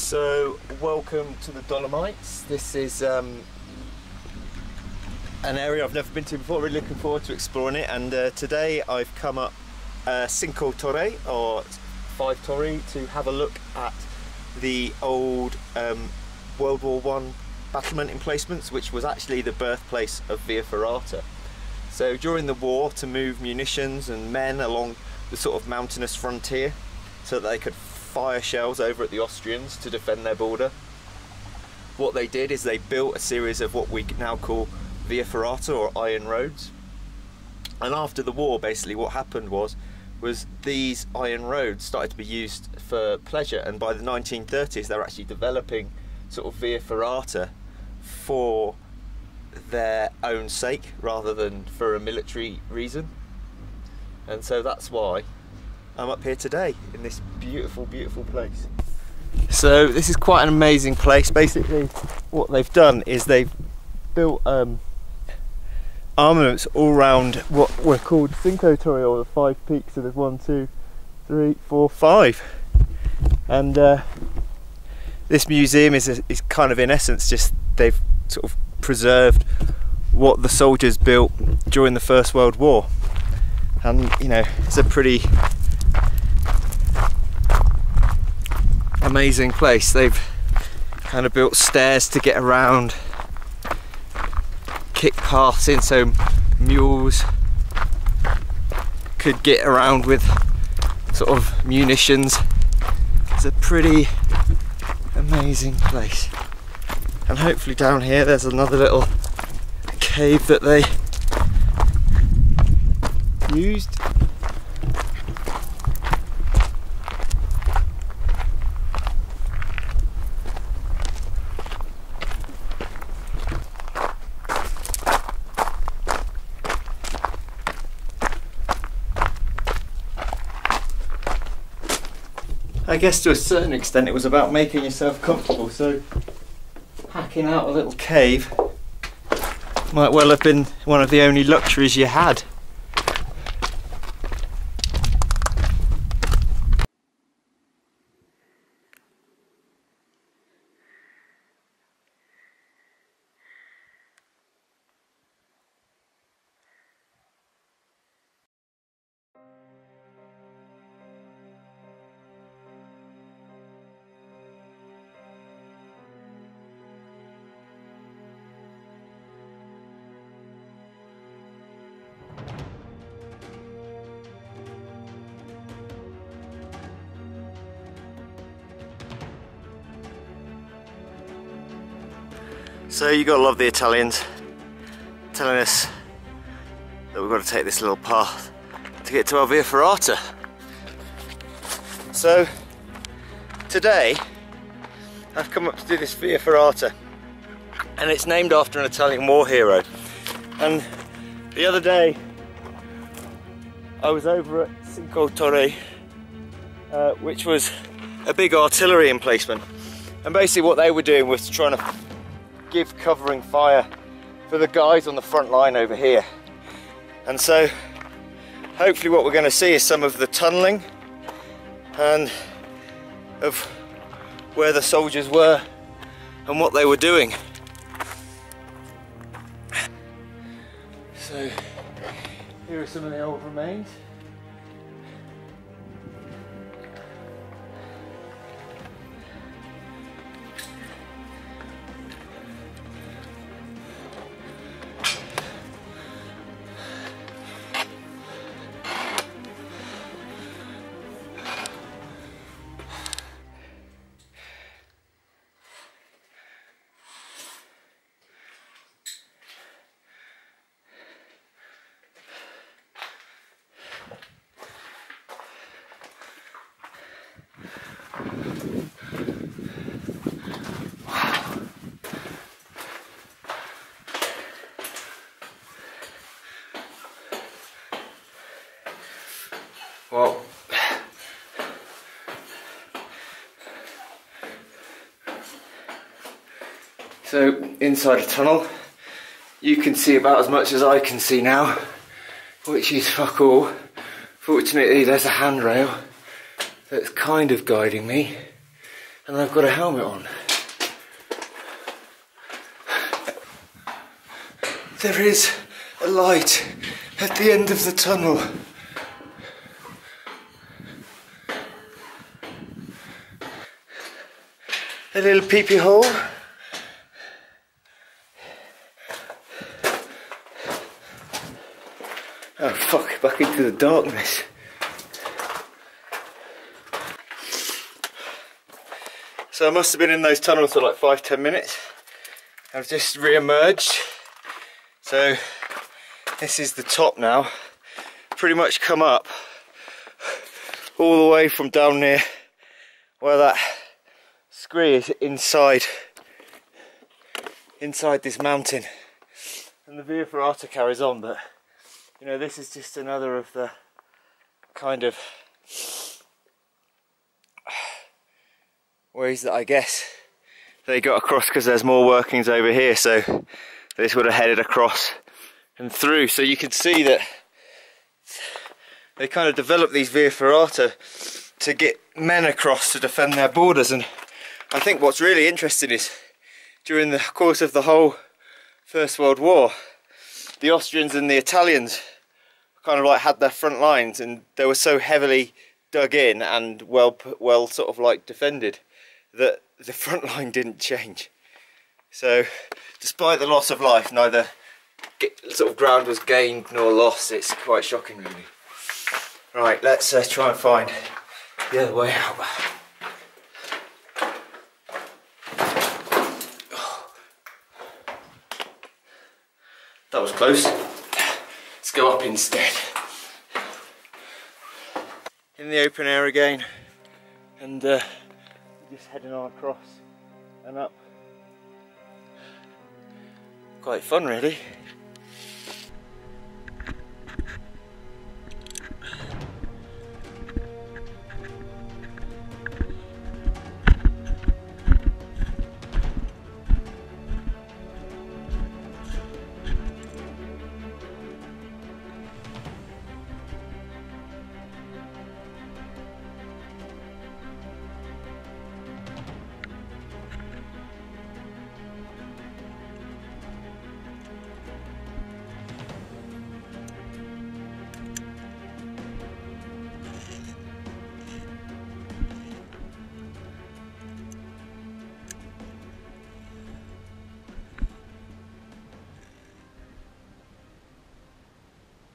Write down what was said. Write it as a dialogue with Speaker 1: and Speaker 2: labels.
Speaker 1: So, welcome to the Dolomites. This is an area I've never been to before, really looking forward to exploring it, and today I've come up Cinque Torre, or 5 Torre, to have a look at the old World War I battlement emplacements, which was actually the birthplace of Via Ferrata. So during the war, to move munitions and men along the sort of mountainous frontier so that they could fire shells over at the Austrians to defend their border, what they did is they built a series of what we now call Via Ferrata, or iron roads. And after the war, basically what happened was these iron roads started to be used for pleasure, and by the 1930s they were actually developing sort of Via Ferrata for their own sake rather than for a military reason. And so that's why I'm up here today in this beautiful, beautiful place. So this is quite an amazing place. Basically what they've done is they've built armaments all around what were called Cinque Torre, or the 5 peaks. So there's 1, 2, 3, 4, 5. And this museum is kind of, in essence, just they've sort of preserved what the soldiers built during the First World War. And you know, it's a pretty amazing place. They've kind of built stairs to get around, kick paths in so mules could get around with sort of munitions. It's a pretty amazing place. And hopefully down here there's another little cave that they used. I guess to a certain extent it was about making yourself comfortable, so hacking out a little cave might well have been one of the only luxuries you had. So you gotta love the Italians telling us that we've got to take this little path to get to our Via Ferrata. So today I've come up to do this Via Ferrata, and it's named after an Italian war hero. And the other day I was over at Cinque Torre, which was a big artillery emplacement, and basically what they were doing was trying to give covering fire for the guys on the front line over here. And so hopefully what we're going to see is some of the tunnelling and of where the soldiers were and what they were doing. So here are some of the old remains. Well, so inside a tunnel you can see about as much as I can see now, which is fuck all. Fortunately there's a handrail that's kind of guiding me, and I've got a helmet on. There is a light at the end of the tunnel. A little peepee hole. Oh fuck, back into the darkness. So I must have been in those tunnels for like 5-10 minutes. I've just re-emerged. So this is the top now. Pretty much come up all the way from down near where that scree is inside this mountain. And the Via Ferrata carries on, but you know, this is just another of the kind of ways that I guess they got across, because there's more workings over here, so this would have headed across and through. So you can see that they kind of developed these Via Ferrata to get men across to defend their borders. And I think what's really interesting is during the course of the whole First World War, the Austrians and the Italians kind of like had their front lines, and they were so heavily dug in and well sort of like defended that the front line didn't change. So despite the loss of life, neither sort of ground was gained nor lost. It's quite shocking, really. Right, let's try and find the other way out. That was close. Let's go up instead. In the open air again, and just heading on across and up. Quite fun, really.